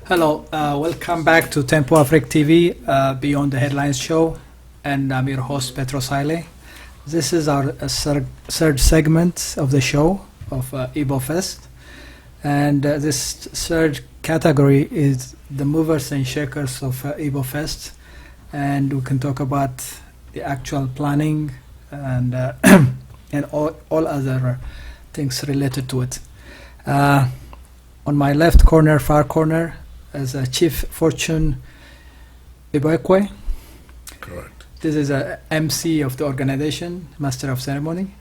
Hello, welcome back to Tempo Afric TV, Beyond the Headlines show, and I'm your host Petros Haile. This is our third segment of the show of Igbo Fest, and this third category is the movers and shakers of Igbo Fest, and we can talk about the actual planning and and all other things related to it. On my left corner, far corner, is Chief Fortune Ibekwe. Correct. This is a MC of the organization, Master of Ceremony.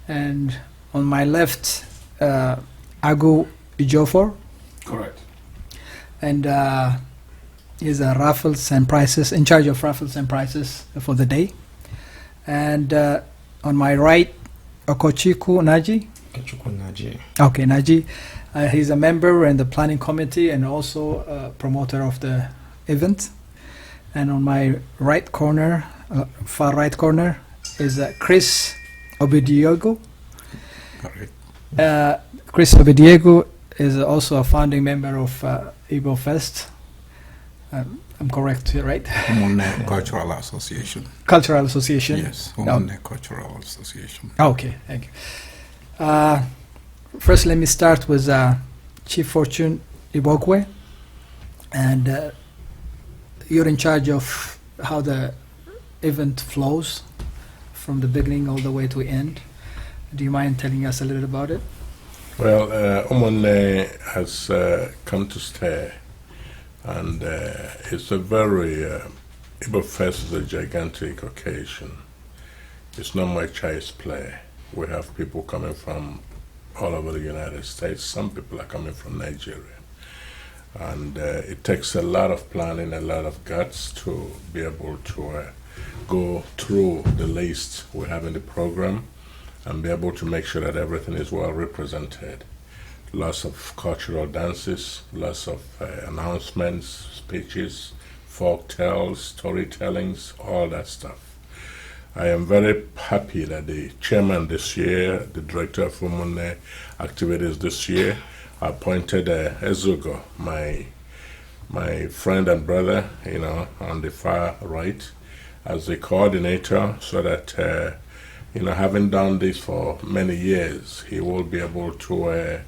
And on my left, Agu Ijofor. Correct. And he's a raffles and prizes, in charge of raffles and prizes for the day. And on my right, Okochiku Naji. Okay, Naji. He's a member in the planning committee and also a promoter of the event. And on my right corner, far right corner, is Chris Obidiego. Chris Obidiego is also a founding member of Igbo Fest. I'm correct, right? UMUNNE Cultural Association. Cultural Association? Yes, UMUNNE Cultural Association. Okay, thank you. First, let me start with Chief Fortune Ibokwe, and you're in charge of how the event flows from the beginning all the way to end. Do you mind telling us a little about it? Well, UMUNNE has come to stay, and it's a very, Igbo Fest is a gigantic occasion. It's not my child's play. We have people coming from all over the United States. Some people are coming from Nigeria. And it takes a lot of planning, a lot of guts to be able to go through the list we have in the program and be able to make sure that everything is well represented. Lots of cultural dances, lots of announcements, speeches, folk tales, storytellings, all that stuff. I am very happy that the chairman this year, the director of UMUNNE activities this year, appointed Ezugo, my friend and brother, on the far right, as the coordinator, so that, having done this for many years, he will be able to,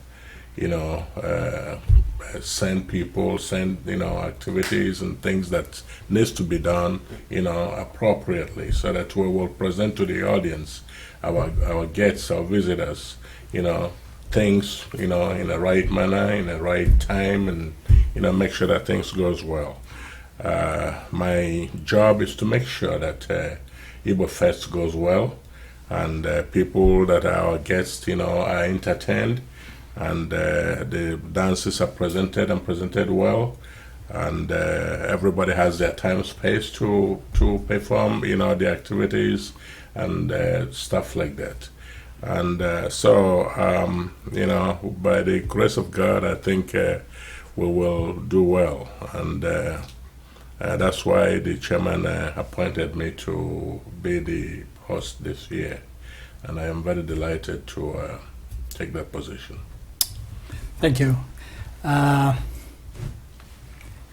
send people, activities and things that needs to be done, appropriately, so that we will present to the audience, our guests, our visitors, things, in the right manner, in the right time, and, make sure that things goes well. My job is to make sure that Igbo Fest goes well, and people that are our guests, are entertained, and the dances are presented and presented well, and everybody has their time space to perform, the activities and stuff like that. And by the grace of God, I think we will do well, and that's why the chairman appointed me to be the host this year, and I am very delighted to take that position. Thank you.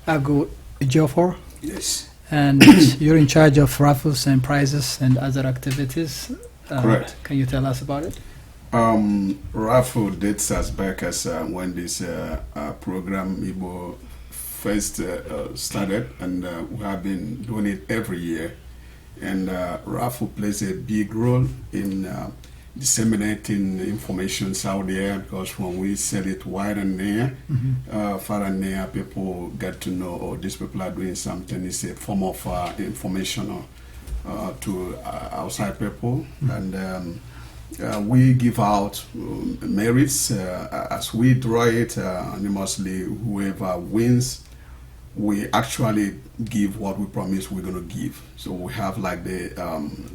Agu Ijofor. Yes. And you're in charge of raffles and prizes and other activities. Correct. Can you tell us about it? Raffle dates us back as when this program Igbo Fest started, and we have been doing it every year. And raffle plays a big role in disseminating information out there, because when we sell it wide and near, far and near, people get to know, oh, these people are doing something. It's a form of information to outside people. And we give out merits as we draw it, anonymously. Whoever wins, we actually give what we promise we're going to give. So we have, like the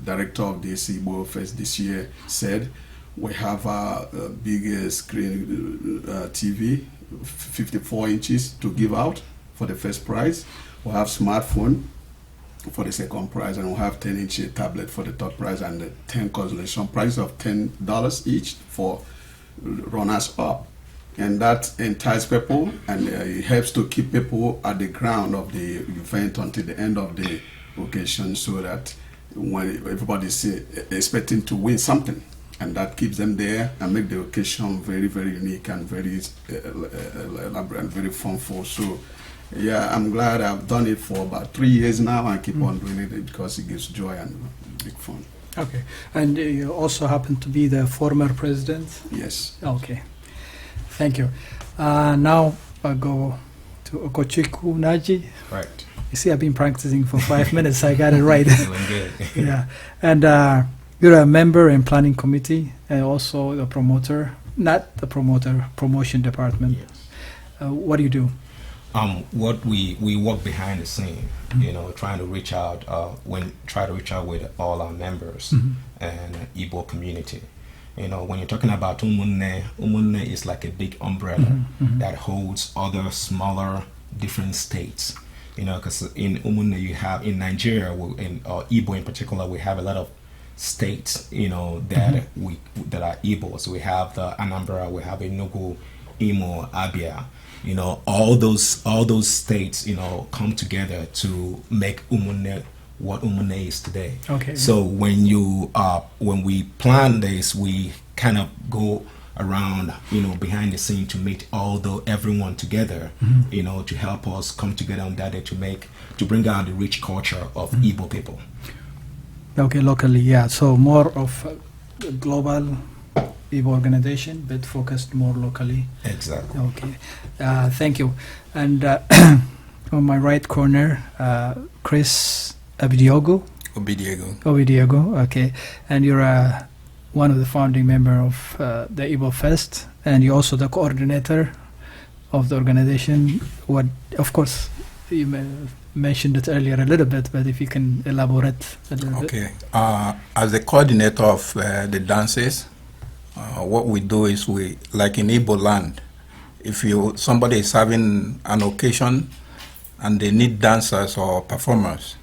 director of the Igbo Fest this year said, we have a big screen TV, 54 inches to give out for the first prize. We have smartphone for the second prize, and we have 10-inch tablet for the third prize, and the 10 consolation prize of $10 each for runners up. and that entices people, and it helps to keep people at the ground of the event until the end of the occasion, so that when everybody's expecting to win something, and that keeps them there and make the occasion very, very unique and very elaborate and very funful. So yeah, I'm glad I've done it for about 3 years now, and keep on doing it because it gives joy and big fun. Okay, and you also happen to be the former president? Yes. Okay, thank you. Now I go to Okochiku Naji. Right. You see, I've been practicing for 5 minutes. I got it right. Doing good. Yeah, and you're a member in planning committee and also the promoter, not the promoter, promotion department. Yes. What do you do? What we work behind the scene, you know, trying to reach out with all our members and Igbo community. You know, when you're talking about UMUNNE is like a big umbrella that holds other smaller different states. You know, because in UMUNNE you have, in Nigeria, in Igbo in particular, we have a lot of states, you know, that that are Igbo. So we have the Anambra, we have Enugu, Imo, Abia. You know, all those states, you know, come together to make UMUNNE what UMUNNE is today. Okay. So when we plan this, we kind of go around, you know, behind the scene to meet everyone together, you know, to help us come together on that day to bring out the rich culture of Igbo people. Okay, locally, yeah. So more of a global Igbo organization, but focused more locally. Exactly. Okay, thank you. And on my right corner, Chris Obidiogo. Okay, and you're one of the founding member of the Igbo Fest, and you're also the coordinator of the organization. What, of course, you mentioned it earlier a little bit, but if you can elaborate a little bit. Okay, as the coordinator of the dances, what we do is like in Igbo land, if somebody is having an occasion and they need dancers or performers,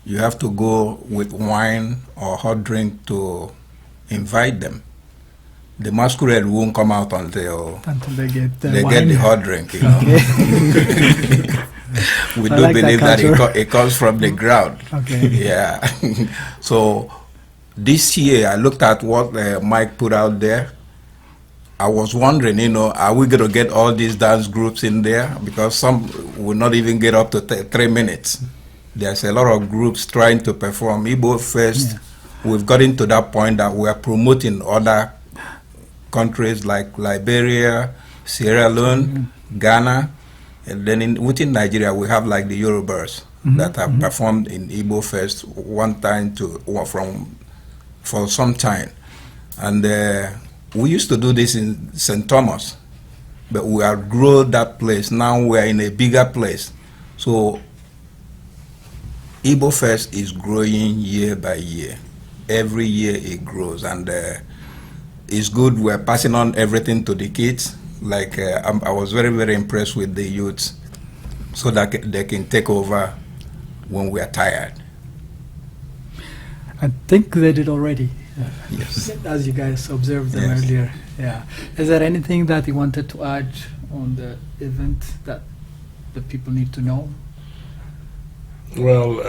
you have to go with wine or hot drink to invite them. The masquerade won't come out until they get the get the hot drink. You know? We I do like believe that culture. it comes from the ground. Okay. Yeah. So this year, I looked at what Mike put out there. I was wondering, you know, are we going to get all these dance groups in there? Because some will not even get up to 3 minutes. There's a lot of groups trying to perform. Igbo Fest, we've gotten to that point that we are promoting other countries like Liberia, Sierra Leone, Ghana, and then within Nigeria, we have like the Yorubas that have performed in Igbo Fest one time for some time. And we used to do this in St. Thomas, but we outgrew that place. Now we are in a bigger place. So Igbo Fest is growing year by year. Every year it grows, and it's good. We're passing on everything to the kids. Like I was very, very impressed with the youths, so that they can take over when we are tired. I think they did already. Yes. As you guys observed them Yes. earlier. Yeah. Is there anything that you wanted to add on the event that the people need to know? Well,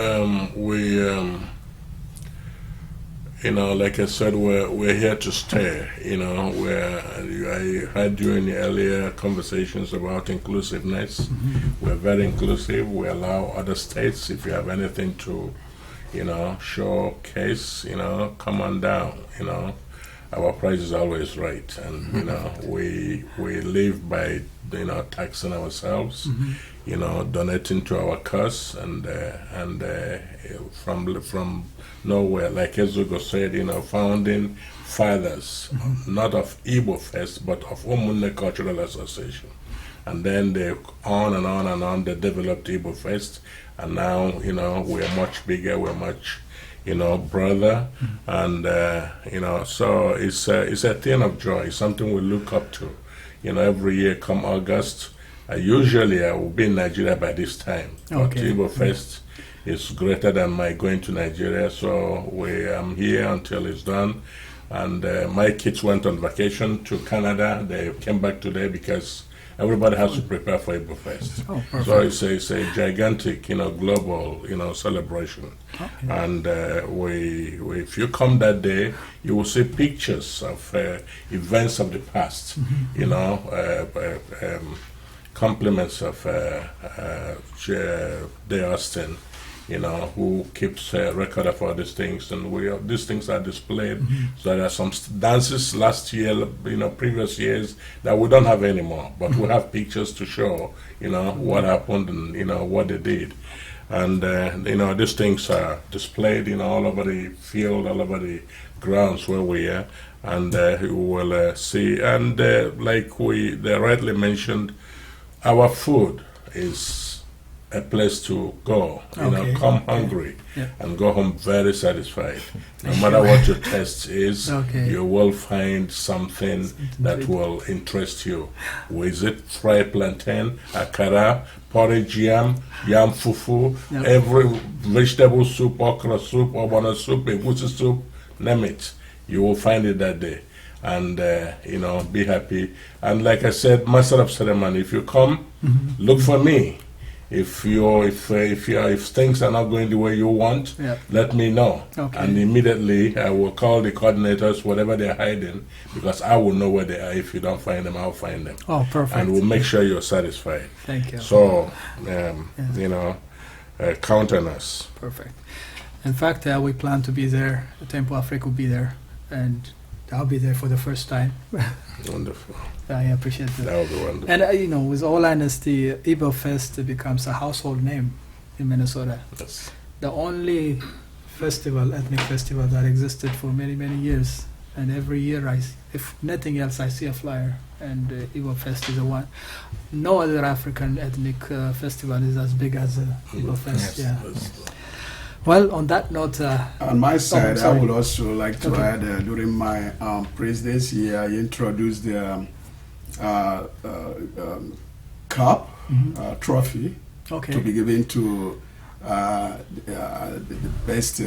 you know, like I said, we're here to stay. You know, I heard you in the earlier conversations about inclusiveness. We're very inclusive. We allow other states, if you have anything to, you know, showcase, you know, come on down. You know, our price is always right, and you know, we live by, you know, taxing ourselves. You know, donating to our cause, and from nowhere, like Ezugo said, you know, founding fathers, not of Igbo Fest, but of UMUNNE Cultural Association. And then they on and on and on, they developed Igbo Fest, and now, you know, we're much bigger, we're much, you know, brother, and, you know, so it's a thing of joy, something we look up to. You know, every year come August, usually I will be in Nigeria by this time, but Igbo Fest is greater than my going to Nigeria, so I'm here until it's done. And my kids went on vacation to Canada. They came back today because everybody has to prepare for Igbo Fest. Oh, perfect. So it's a gigantic, global, celebration. Okay. And if you come that day, you will see pictures of events of the past. Compliments of Day Austin, who keeps a record of all these things, and these things are displayed. So there are some dances last year, previous years that we don't have anymore, but we have pictures to show, what happened and what they did, and these things are displayed, all over the field, all over the grounds where we are, and you will see, and like they rightly mentioned, our food is a place to go, come hungry and go home very satisfied. No matter what your taste is, you will find something that will interest you. Is it fried plantain, akara, porridge yam fufu, every vegetable soup, okra soup, obana soup, egusi soup, name it, you will find it that day. And be happy. And like I said, master of ceremony, if you come, look for me. If things are not going the way you want, let me know. And immediately I will call the coordinators, whatever they're hiding, because I will know where they are. If you don't find them, I'll find them. Oh, perfect. And we'll make sure you're satisfied. Thank you. So, count on us. Perfect. In fact, we plan to be there. Tempo Afric will be there, and I'll be there for the first time. Wonderful. I appreciate that. That will be wonderful. And with all honesty, Igbo Fest becomes a household name in Minnesota. Yes. The only ethnic festival that existed for many, many years. And every year, if nothing else, I see a flyer, and Igbo Fest is the one. No other African ethnic festival is as big as Igbo Fest. Yes. Yeah. Well, on that note, on my side, I sorry. would also like to add, during my presidency here, I introduced the cup trophy to be given to the best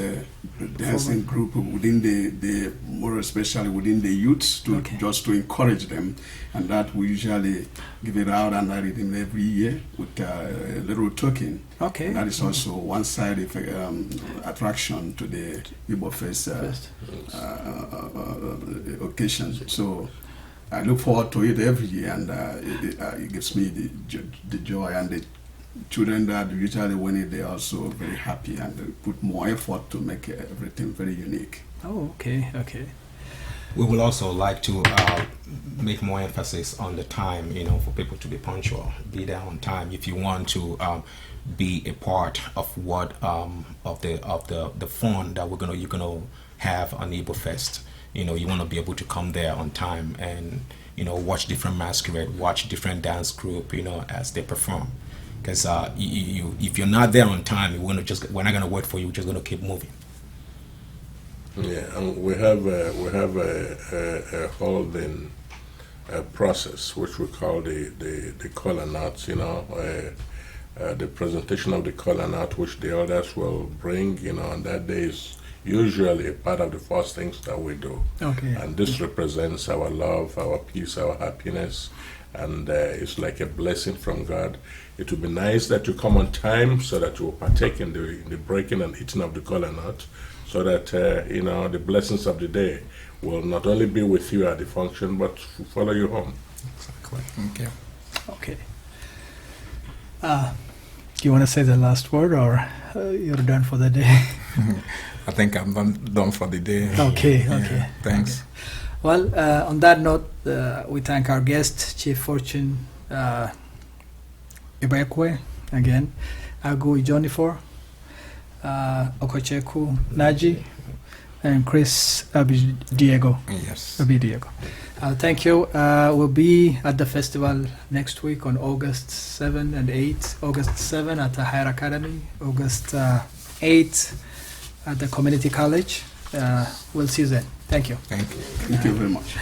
dancing group within the more especially within the youths, just to encourage them, and that we usually give it out and write it in every year with a little token. Okay. And that is also one side of attraction to the Igbo Fest occasion. So I look forward to it every year, and it gives me the joy, and the children that usually win it, they're also very happy, and they put more effort to make everything very unique. Oh, okay. We will also like to make more emphasis on the time, for people to be punctual, be there on time. If you want to be a part of what of the fun that you're gonna have on Igbo Fest, you want to be able to come there on time and watch different masquerade, watch different dance group, as they perform. Because if you're not there on time, we're not gonna wait for you. We're just gonna keep moving. Yeah, and we have a holding process which we call the color nuts. The presentation of the color nut, which the elders will bring. And that day is usually a part of the first things that we do. Okay. And this represents our love, our peace, our happiness, and it's like a blessing from God. It would be nice that you come on time so that you will partake in the breaking and eating of the kola nut, so that the blessings of the day will not only be with you at the function, but follow you home. Exactly. Okay. Okay. Do you want to say the last word, or you're done for the day? I think I'm done for the day. Okay. Yeah, Okay. Thanks. Okay. Well, on that note, we thank our guest, Chief Fortune Ibekwe, again, Agu Ijonifor, Okocheku Naji, and Chris Diego. Yes. Diego. Thank you. We'll be at the festival next week on August 7 and 8. August 7 at the Higher Academy, August 8 at the Community College. We'll see you then. Thank you. Thank you. Thank you very much.